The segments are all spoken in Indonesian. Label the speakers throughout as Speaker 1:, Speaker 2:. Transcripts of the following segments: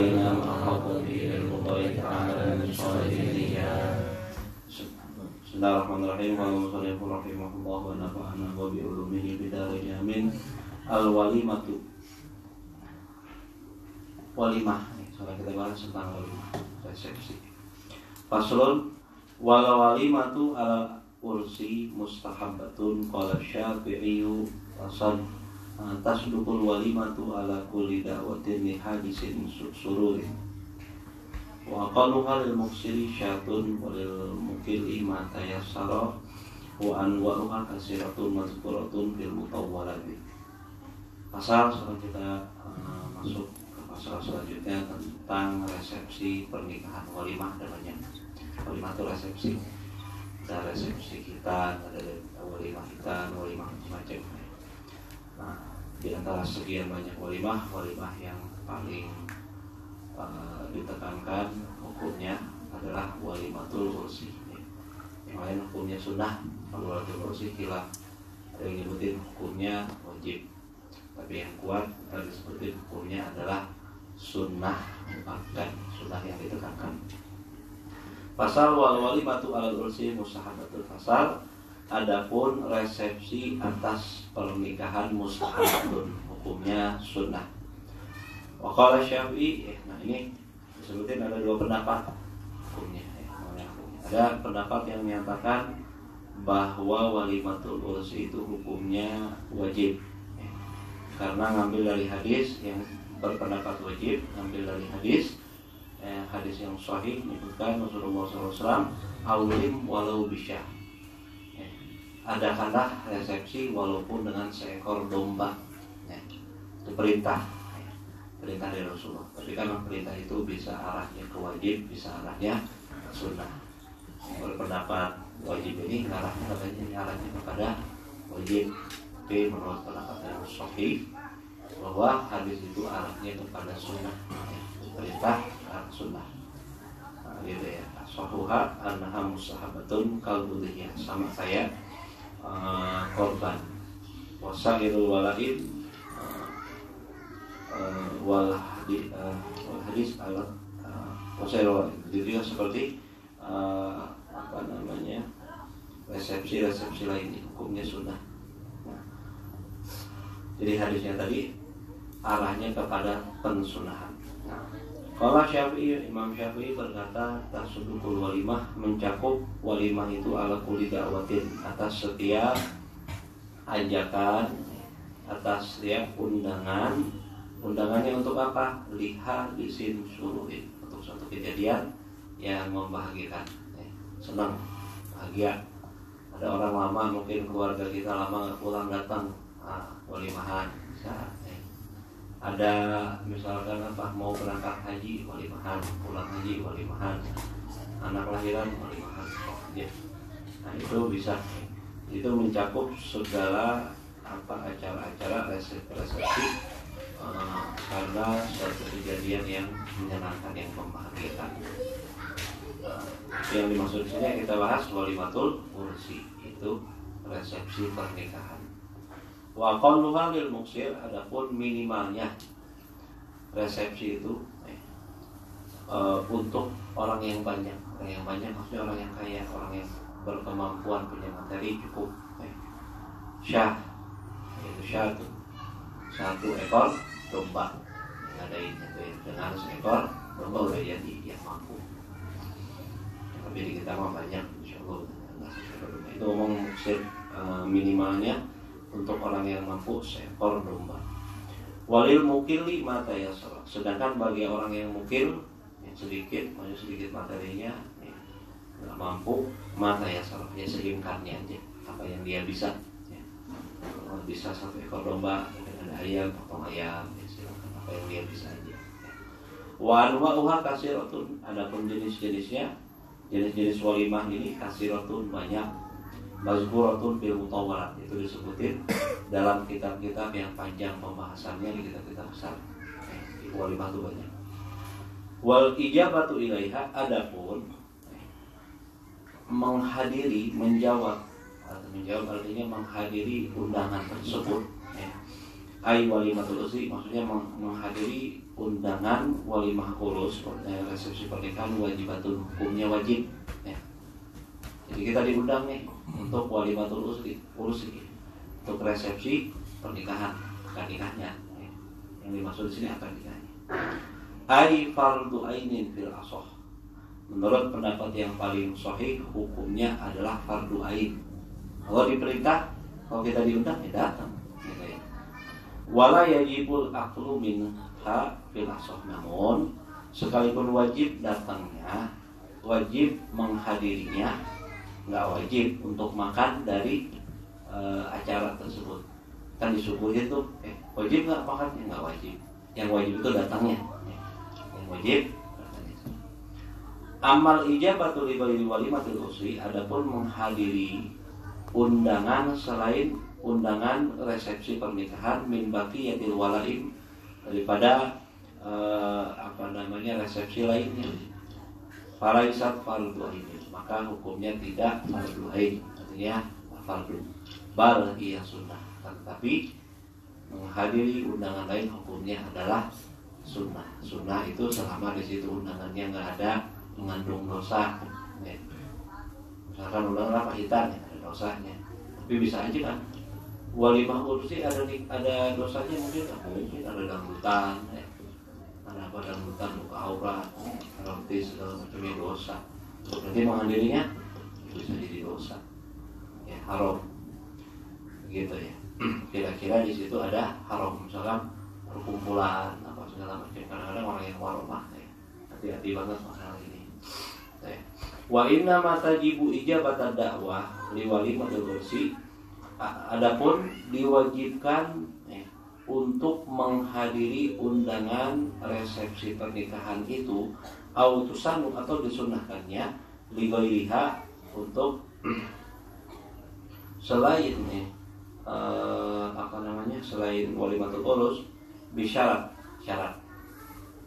Speaker 1: Bismillahirrahmanirrahim. Rahimahullah wa nafa'ana wa bi ulumihi bidari amin. Al-walimatu. Walimah. Sekarang kita bahas tentang walimah, resepsi. Faslun wal walimatu ala ursi mustahabbatun qala Syafi'i wasan tasdukul walimatu ala kulli da'watin li hadisin sururin. Wa aqalluha lil muksiri syatun walil mukili ma tayassara wa anwa'uha kasiratun mazkuratun fil mutawwalati. Pasal sekarang kita masuk ke pasal selanjutnya tentang resepsi pernikahan. Walimah namanya. Walimah itu resepsi. Ada resepsi kita, ada walimah kita, walimah macam-macam. Nah, di antara sekian banyak walimah yang paling ditekankan hukumnya adalah walimatul ursi. Yang lain hukumnya sunnah. Kalau walimatul ursi khilaf, ada yang nyebutin hukumnya wajib, tapi yang kuat tadi disebutin hukumnya adalah sunnah, bukan sunnah yang ditekankan. Pasal walimatu alal ursi mustahabatul. Pasal adapun resepsi atas pernikahan mustahabatun, hukumnya sunnah. Waqala Syafi'i, nah ini disebutin ada dua pendapat hukumnya. Ada pendapat yang menyatakan bahwa walimatul ursi itu hukumnya wajib, karena ngambil dari hadis yang berpendapat wajib, ngambil dari hadis yang sahih menyebutkan Rasulullah SAW aulim walau bisyah, adakanlah resepsi walaupun dengan seekor domba. Itu perintah dari Rasulullah. Tapi kan perintah itu bisa arahnya ke wajib, bisa arahnya ke sunnah. Berpendapat wajib ini arahnya kepada wajib. Tapi menurut pendapat yang sahih bahwa hadis itu arahnya kepada sunnah, perintah ke sunnah. Nah, gitu ya. Sahuha annaha mustahabatun kalbudhiyah, sama saya korban wasairul walaid wal hadis al wasairul walaid. Jadi seperti resepsi lainnya hukumnya sunnah. Jadi hadisnya tadi arahnya kepada pensunahan. Kalau Imam Syafi'i berkata tasdukul walimah, mencakup walimah itu ala kulli da'watin, atas setiap ajakan, atas setiap undangan. Undangannya untuk apa? Liha disin suruhin, untuk suatu kejadian yang membahagiakan, senang, bahagia. Ada orang lama, mungkin keluarga kita lama nggak pulang datang, walimahan. Ada misalkan mau berangkat haji, walimahan, pulang haji, walimahan, anak lahiran, walimahan. Nah itu bisa, itu mencakup segala acara-acara resepsi karena suatu kejadian yang menyenangkan, yang membahagiakan. Yang dimaksud di sini kita bahas walimatul ursi, itu resepsi pernikahan. Wa qalluha lil muksir, adapun minimalnya resepsi itu untuk orang yang banyak. Orang yang banyak maksudnya orang yang kaya, orang yang berkemampuan, punya materi cukup. Syah, itu syah itu satu ekor domba, ngadain dengan seekor domba udah jadi yang mampu. Tapi di kita mah banyak, insyaallah. Itu ngomong muksir minimalnya untuk orang yang mampu seekor domba. Walil mukili mata yasra, sedangkan bagi orang yang mukil yang sedikit materinya, nggak mampu, mata yasra, ya seimkannya aja, apa yang dia bisa. Kalau bisa satu ekor domba, mungkin ada ayam, potong ayam, ya silakan, apa yang dia bisa aja. Wa anwa'uha kasiratun, adapun jenis-jenisnya, jenis-jenis walimah ini kasiratun, banyak. Mazkuratun fil mutawwalat, itu disebutin dalam kitab-kitab yang panjang pembahasannya, di kitab-kitab besar. Walimah itu banyak. Wal ijabatu ilaiha, adapun menghadiri, menjawab artinya menghadiri undangan tersebut. Ai walimatul ursi maksudnya menghadiri undangan walimah urus, resepsi pernikahan wajibatun, hukumnya wajib ya. Jadi kita diundang nih untuk walimatul urus ini, untuk resepsi pernikahan, akad nikahnya ya. Yang dimaksud di sini akad nikahnya ai fardu ainin fil asah. Menurut pendapat yang paling sahih, hukumnya adalah fardu ain. Kalau diperintah, kalau kita diundang ya datang gitu ya. Wala yajibul aklu minha fil asah. Namun sekalipun wajib datangnya, wajib menghadirinya, nggak wajib untuk makan dari acara tersebut. Kan disuguhin tuh, wajib nggak makannya? Nggak wajib. Yang wajib itu datangnya. Yang wajib datangnya. Amal ijabatu li ghairi walimatil usri, adapun menghadiri undangan selain undangan resepsi pernikahan min baqiyatil walaim, daripada resepsi lainnya, falaisat fardu ain, maka hukumnya tidak fardu ain, artinya fardu, bal iya sunnah. Tetapi menghadiri undangan lain hukumnya adalah sunnah. Sunnah itu selama di situ undangannya nggak ada mengandung dosa ya. Misalkan undangan apa hitam ya, ada dosanya, tapi bisa aja kan walimah urus ada dosanya, mungkin ada dangdutan ya. Ada apa dangdutan, buka aurat, erotis, segala macamnya dosa. Nanti menghadirinya bisa jadi dosa ya, haram gitu ya. Kira-kira di situ ada haram, misalkan perkumpulan apa segala macam. Kadang-kadang orang yang waromah ya, hati-hati banget masalah ini ya. Wa inna ma tajibu ijabata dakwah li walimatul ursi, adapun diwajibkan untuk menghadiri undangan resepsi pernikahan itu, autusanu atau disunahkannya, li ghairiha untuk selain selain walimatul urus, bisyarat, syarat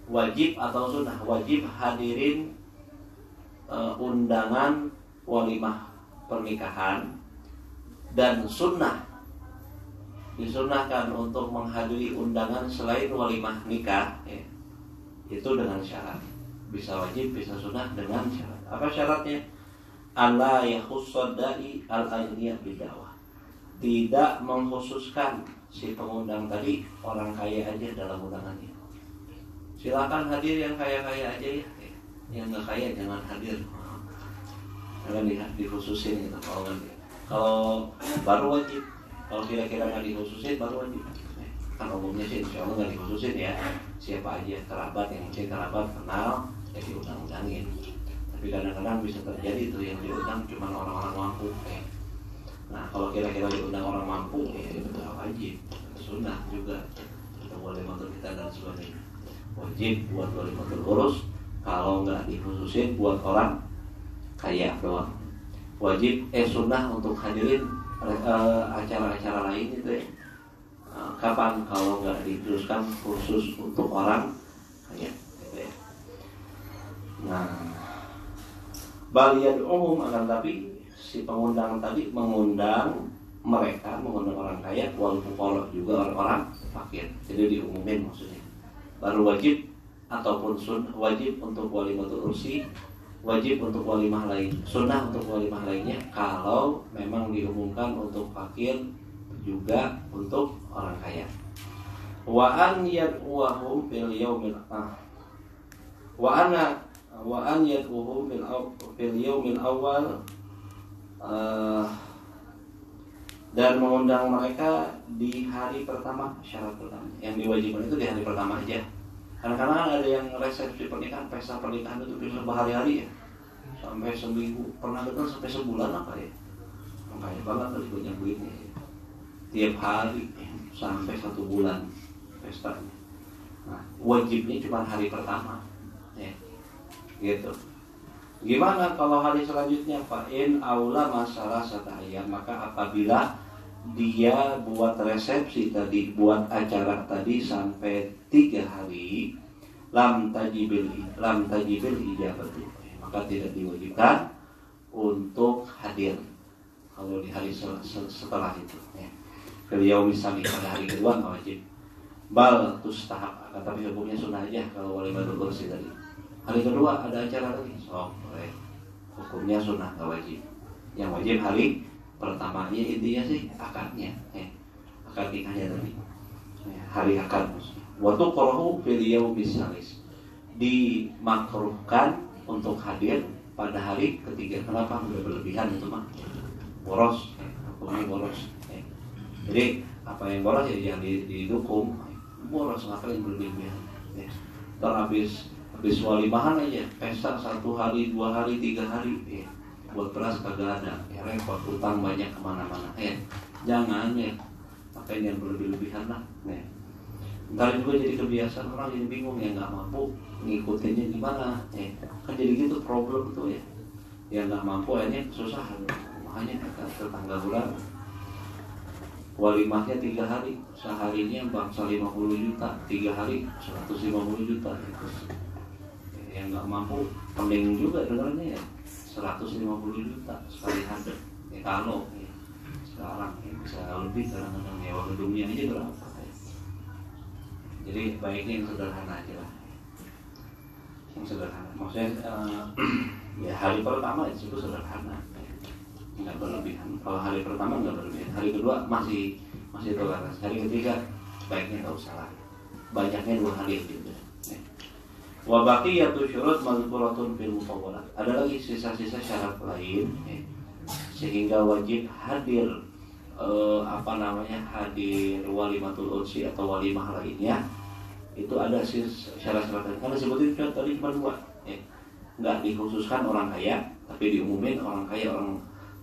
Speaker 1: wajib atau sunnah. Wajib hadirin undangan walimah pernikahan, dan sunnah disunahkan untuk menghadiri undangan selain walimah nikah ya. Itu dengan syarat, bisa wajib bisa sunnah dengan syarat. Apa syaratnya? Alla yakhussodai al-ainiyah bidawah, tidak mengkhususkan si pengundang tadi orang kaya aja dalam undangannya. Silakan hadir yang kaya-kaya aja ya, yang nggak kaya jangan hadir, jangan dikhususin gitu. Kalau baru wajib, kalau kira-kira nggak dikhususin baru wajib. Kan umumnya sih insya Allah nggak dikhususin ya, siapa aja kerabat, yang mungkin kerabat kenal ya diundang-undangin. Tapi kadang-kadang bisa terjadi tuh yang diundang cuma orang-orang mampu ya. Nah kalau kira-kira diundang orang mampu ya itu wajib, sunnah juga, kita boleh motor kita dan sebagainya. Wajib buat walimatul urus, kalau nggak dikhususin buat orang kaya doang. Wajib sunnah untuk hadirin acara-acara lain itu ya. Kapan? Kalau nggak diteruskan khusus untuk orang kaya gitu ya. Nah balian umum, akan tapi si pengundang tadi mengundang mereka, mengundang orang kaya, wal fuqara juga orang-orang fakir. Jadi diumumin maksudnya. Baru wajib ataupun sunnah, wajib untuk walimatul ursi, wajib untuk walimah lain, sunnah untuk walimah lainnya kalau memang diumumkan untuk fakir juga untuk orang kaya. Wa an yad'uhum fil yaumil fil yaumil awal, dan mengundang mereka di hari pertama. Syarat pertama yang diwajibkan itu di hari pertama aja. Kadang-kadang ada yang resepsi pernikahan, pesta pernikahan itu bisa berhari-hari ya, sampai seminggu, pernah dengar sampai sebulan apa ya. Makanya banget harus banyak duitnya ya. Tiap hari sampai 1 bulan pestanya. Nah, wajibnya cuma hari pertama ya. Gitu. Gimana kalau hari selanjutnya? Fa'in aula masalah satayam, maka apabila dia buat resepsi tadi, buat acara tadi sampai 3 hari, lam tajibil ijabatu, maka tidak diwajibkan untuk hadir kalau di hari setelah itu ya. Beliau misalnya pada hari kedua nggak wajib, bal tustahab, tapi hukumnya sunnah aja kalau walimatul ursi tadi. Hari kedua ada acara lagi, hukumnya sunnah, nggak wajib. Yang wajib hari pertamanya intinya sih akadnya, akad nikahnya tadi, hari akad. Waktu qorohu fil yaumis salis, dimakruhkan untuk hadir pada hari ketiga. Kenapa? Udah berlebihan itu mah boros, hukumnya boros. Jadi apa yang boros ya yang didukung, boros ngapain berlebihan. Terhabis walimahan aja, pesta 1 hari, 2 hari, 3 hari, buat beras kagak ada, repot, utang banyak kemana-mana, jangan pakai yang berlebih-lebihan lah. Ntar juga jadi kebiasaan, orang jadi bingung, nggak mampu ngikutinnya gimana, kan jadi gitu problem tuh yang nggak mampu akhirnya kesusahan. Makanya kata tetangga bulan walimahnya 3 hari, seharinya bangsa 50 juta, 3 hari 150 juta. Yang nggak mampu pening juga dengarnya 150 juta sekali hadir. Kalau sekarang bisa lebih, kadang-kadang nyewa gedungnya aja berapa. Jadi baiknya yang sederhana aja lah, yang sederhana. Maksudnya ya hari pertama itu sederhana, nggak berlebihan. Kalau hari pertama nggak berlebihan, hari kedua masih toleransi, hari ketiga baiknya nggak usah lah, banyaknya 2 hari gitu. Wa baqiyatu syurut mazkuratun fil mutawwalat. Ada lagi sisa-sisa syarat lain sehingga wajib hadir hadir walimatul ursi atau walimah lainnya. Itu ada syarat-syarat lain. Karena sebutin tadi cuma 2. Nggak dikhususkan orang kaya, tapi diumumin orang kaya,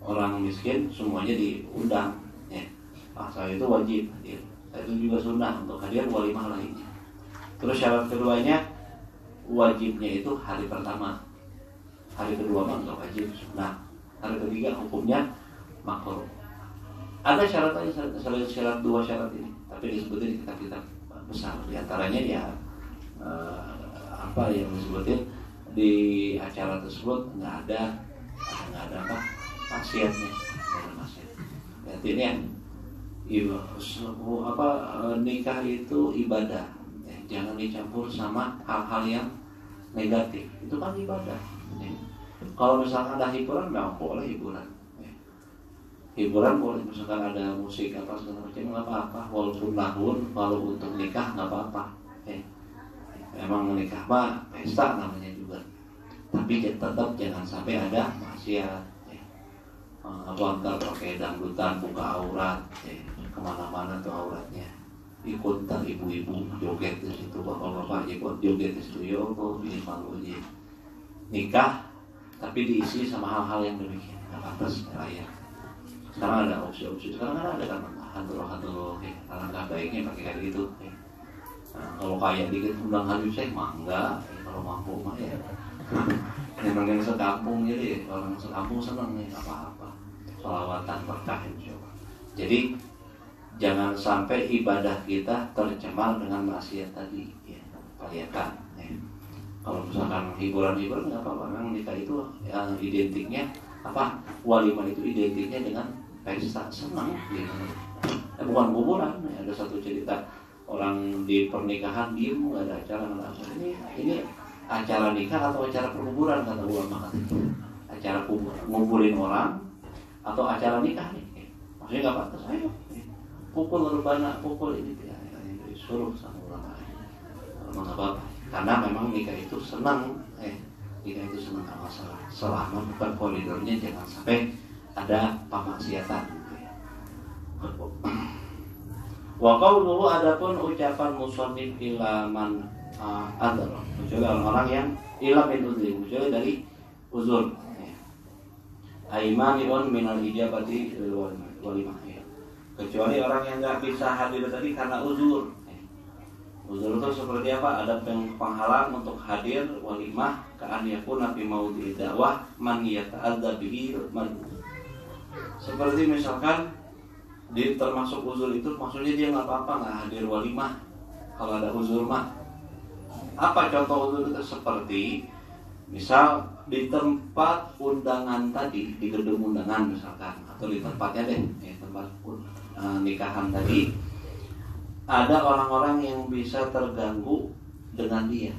Speaker 1: orang miskin semuanya diundang. Asal itu wajib hadir. Itu juga sunnah untuk hadir walimah lainnya. Terus syarat keduanya, wajibnya itu hari pertama, hari kedua mah nggak wajib, sunnah. Hari ketiga hukumnya makruh. Ada syarat 2 syarat ini, tapi disebutin di kitab-kitab besar. Di antaranya ya apa yang disebutin di acara tersebut nggak ada apa maksiatnya, berarti ini nikah itu ibadah, jangan dicampur sama hal-hal yang negatif. Itu kan ibadah. Kalau misalkan ada hiburan, nggak boleh hiburan. Hiburan boleh, misalkan ada musik apa segala macam nggak apa-apa. Walaupun lahun, kalau untuk nikah nggak apa-apa. Emang menikah mah pesta namanya juga. Tapi tetap jangan sampai ada maksiat. Ntar pakai dangdutan, buka aurat, kemana-mana tuh auratnya. Ikut ntar ibu-ibu joget di situ, bapak-bapak ikut joget di situ, ya Allah, ini malu aja. Nikah tapi diisi sama hal-hal yang demikian, nggak pantas raya. Sekarang ada opsi-opsi, sekarang ada kan hantu-hantu, alangkah baiknya pakai kayak gitu. Kalau kaya dikit undang Habib Syekh mah enggak, kalau mampu mah ya. Memang yang sekampung, jadi orang sekampung senang nih apa-apa, sholawatan berkah insyaallah. Jadi jangan sampai ibadah kita tercemar dengan maksiat tadi, kelihatan. Kalau misalkan hiburan-hiburan nggak apa-apa, memang nikah itu identiknya apa? Walimah itu identiknya dengan pesta senang, bukan kuburan. Ada satu cerita orang di pernikahan diem, nggak ada acara, nggak ada. Ini acara nikah atau acara perkuburan kata ulama, acara ngumpulin orang atau acara nikah nih. Maksudnya nggak pantas, ayo pukul rebana, pukul ini disuruh sama ulama. Nggak apa-apa, karena memang nikah itu senang, nikah itu senang, nggak masalah. Selama bukan koridornya, jangan sampai ada pemaksiatan. Wa qauluhu, adapun ucapan musannif ila man adzar, kecuali orang-orang yang ila min uzri, kecuali dari uzur. Aimaniun minal ijabati walimah. Kecuali orang yang nggak bisa hadir tadi karena uzur. Uzur itu seperti apa? Ada penghalang untuk hadir walimah, ka'an yakuna fi maudhi'i dakwah man yata'adza bihi man. Seperti misalkan di termasuk uzur itu, maksudnya dia nggak apa-apa nggak hadir walimah kalau ada uzur mah. Apa contoh uzur itu? Seperti misal di tempat undangan tadi, di gedung undangan misalkan, atau di tempatnya deh, tempat nikahan tadi, ada orang-orang yang bisa terganggu dengan dia.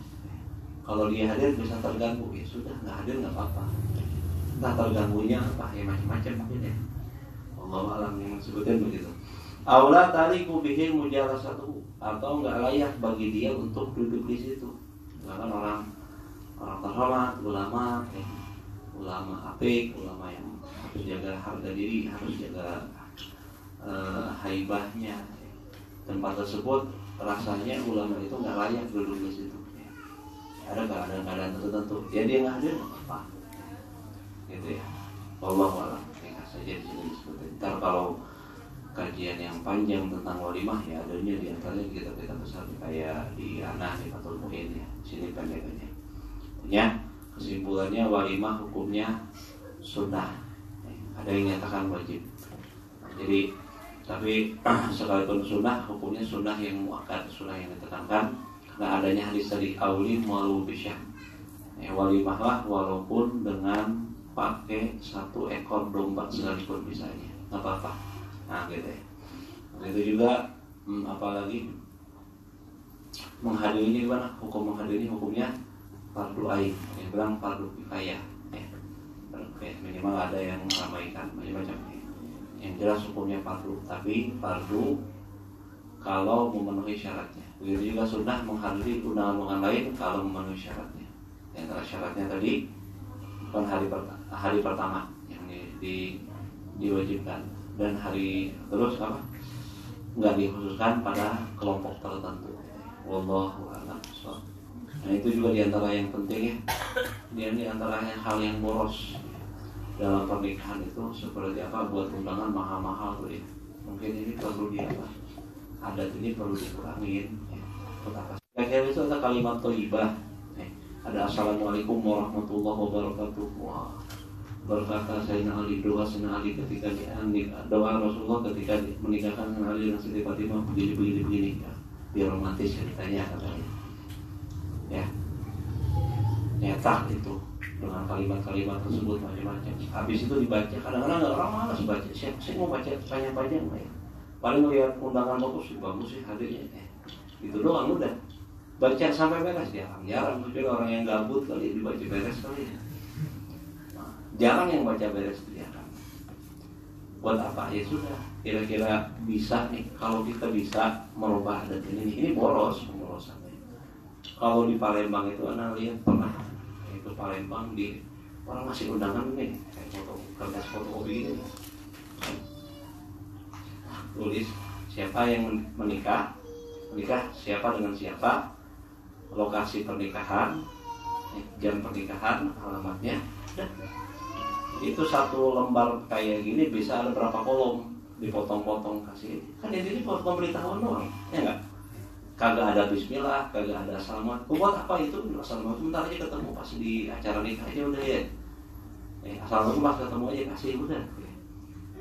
Speaker 1: Kalau dia hadir bisa terganggu, ya sudah, nggak hadir nggak apa-apa. Entah terganggunya apa, ya macam-macam mungkin ya. Allah alam yang sebutin begitu. Aula tariku bihi mujalasatuhu, atau nggak layak bagi dia untuk duduk di situ. Misalkan orang terhormat, ulama apik, ulama yang harus jaga harga diri, harus jaga haibahnya. Tempat tersebut rasanya ulama itu nggak layak duduk di situ. Ada keadaan-keadaan tertentu, ya dia nggak hadir nggak apa-apa, gitu ya. Wallahu a'lam. Tinggal saja di sini disebutkan. Ntar kalau kajian yang panjang tentang walimah ya adanya di antaranya kita besar kayak di Anah di Fathul Mu'in ya. Sini pendek aja. Ya, kesimpulannya walimah hukumnya sunnah. Ada yang nyatakan wajib. Jadi tapi sekalipun sunnah hukumnya sunnah yang muakkad, sunnah yang ditekankan. Karena adanya hadis tadi aulim walau bisyah, walimahlah walaupun dengan pakai 1 ekor domba sekalipun misalnya, nggak apa-apa. Nah gitu ya. Itu juga apalagi menghadirinya gimana? Hukum menghadiri hukumnya fardu ain, yang bilang fardu kifayah. Minimal ada yang meramaikan macam-macam. Yang jelas hukumnya fardu, tapi fardu kalau memenuhi syaratnya. Begitu juga sunnah menghadiri undangan lain kalau memenuhi syaratnya. Yang antara syaratnya tadi bukan hari pertama yang diwajibkan, dan hari terus apa? Enggak dikhususkan pada kelompok tertentu. Wallahu a'lam. Nah itu juga diantara yang penting ya. Diantara hal yang boros dalam pernikahan itu seperti apa, buat undangan mahal-mahal tuh ya. Mungkin ini perlu adat ini perlu dikurangin ya. Akhirnya itu ada kalimat thayyibah. Ada assalamualaikum warahmatullahi wabarakatuh. Wah, berkata Sayyidina Ali, doa Sayyidina Ali ketika doa Rasulullah ketika menikahkan Sayyidina Ali dengan Siti Fatimah begini ya. Dia romantis ceritanya katanya. Ya. Nyetak itu dengan kalimat-kalimat tersebut macam-macam. Habis itu dibaca, kadang-kadang orang malas baca. Saya mau baca panjang-panjang ya. Paling melihat undangan bagus sih hadirnya. Itu doang udah. Baca sampai beres jarang kecuali orang yang gabut kali dibaca beres kali ya. Nah, jarang yang baca beres itu jarang. Buat apa ya sudah. Kira-kira bisa nih kalau kita bisa merubah adat ini boros pemborosannya. Kalau di Palembang itu anak lihat pernah itu Palembang di orang masih undangan nih kayak kertas fotokopi ini. Tulis siapa yang menikah siapa dengan siapa, lokasi pernikahan, jam pernikahan, alamatnya. Itu 1 lembar kayak gini bisa ada berapa kolom, dipotong-potong kasih. Kan ini buat pemberitahuan doang, ya enggak? Kagak ada bismillah, kagak ada selamat. Buat apa itu? Selamat sebentar aja ketemu pas di acara nikah aja udah ya. Assalamualaikum pas ketemu aja kasih udah.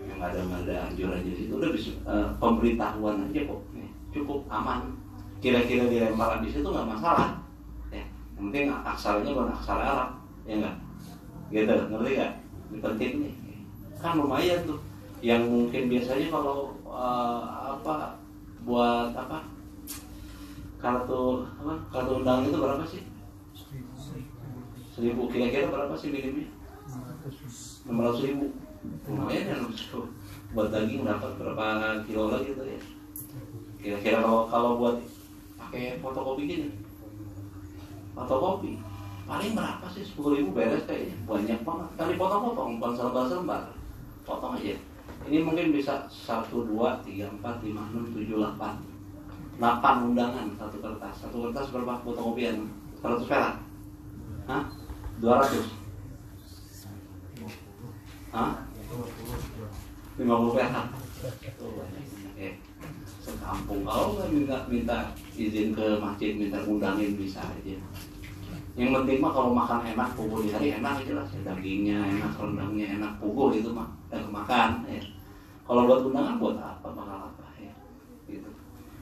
Speaker 1: Yang ada anjuran di situ udah bisa pemberitahuan aja kok. Cukup aman. Kira-kira dilempar di situ nggak masalah. Ya, yang penting aksaranya bukan aksara Arab, ya enggak? Gitu, ngerti nggak? Ini penting nih. Kan lumayan tuh. Yang mungkin biasanya kalau buat kartu undangan itu berapa sih? 1.000 kira-kira berapa sih minimnya? 600.000. Lumayan ya, buat daging dapat berapa kilo lagi tuh ya? Kira-kira kalau buat pakai fotokopi gini, fotokopi paling berapa sih? 10.000 beres kayaknya. Banyak banget. Kan dipotong-potong, bukan selembar-selembar. Potong aja. Ini mungkin bisa 1, 2, 3, 4, 5, 6, 7, 8. 8 undangan satu kertas berapa fotokopian? 100 perak? Hah? 200? Hah? 50 perak? Tuh banyak. Sekampung kalau nggak minta izin ke masjid, minta undangin bisa aja. Yang penting mah kalau makan enak, puguh di hari enak aja lah. Dagingnya enak, rendangnya enak, puguh itu mah makan. Ya. Kalau buat undangan buat apa? Bakal apa ya? Gitu.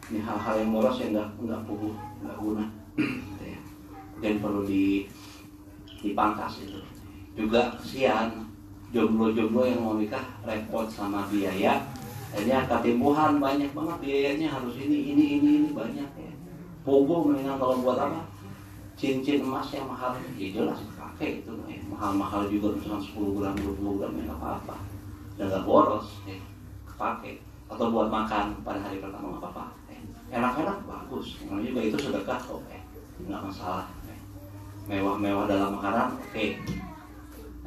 Speaker 1: Ini hal-hal yang boros yang nggak puguh, nggak guna. Gitu ya. Dan perlu dipangkas itu. Juga kesian jomblo-jomblo yang mau nikah repot sama biaya, Akhirnya ketimbuhan banyak banget biayanya, harus ini banyak ya. Pogo mendingan kalau buat apa? Cincin emas yang mahal, ya jelas pakai itu ya. Mahal-mahal juga misalkan 10 gram 20 gram ya nggak apa-apa, dan nggak boros ya, kepake. Atau buat makan pada hari pertama nggak apa-apa ya. Enak-enak bagus, namanya juga itu sedekah kok ya, nggak masalah ya. Mewah-mewah dalam makanan oke.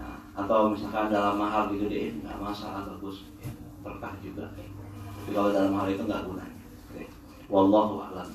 Speaker 1: Nah, atau misalkan dalam mahal gitu deh nggak masalah, bagus ya, berkah juga ya. Tapi kalau dalam hal itu nggak gunanya ya. Wallahu a'lam.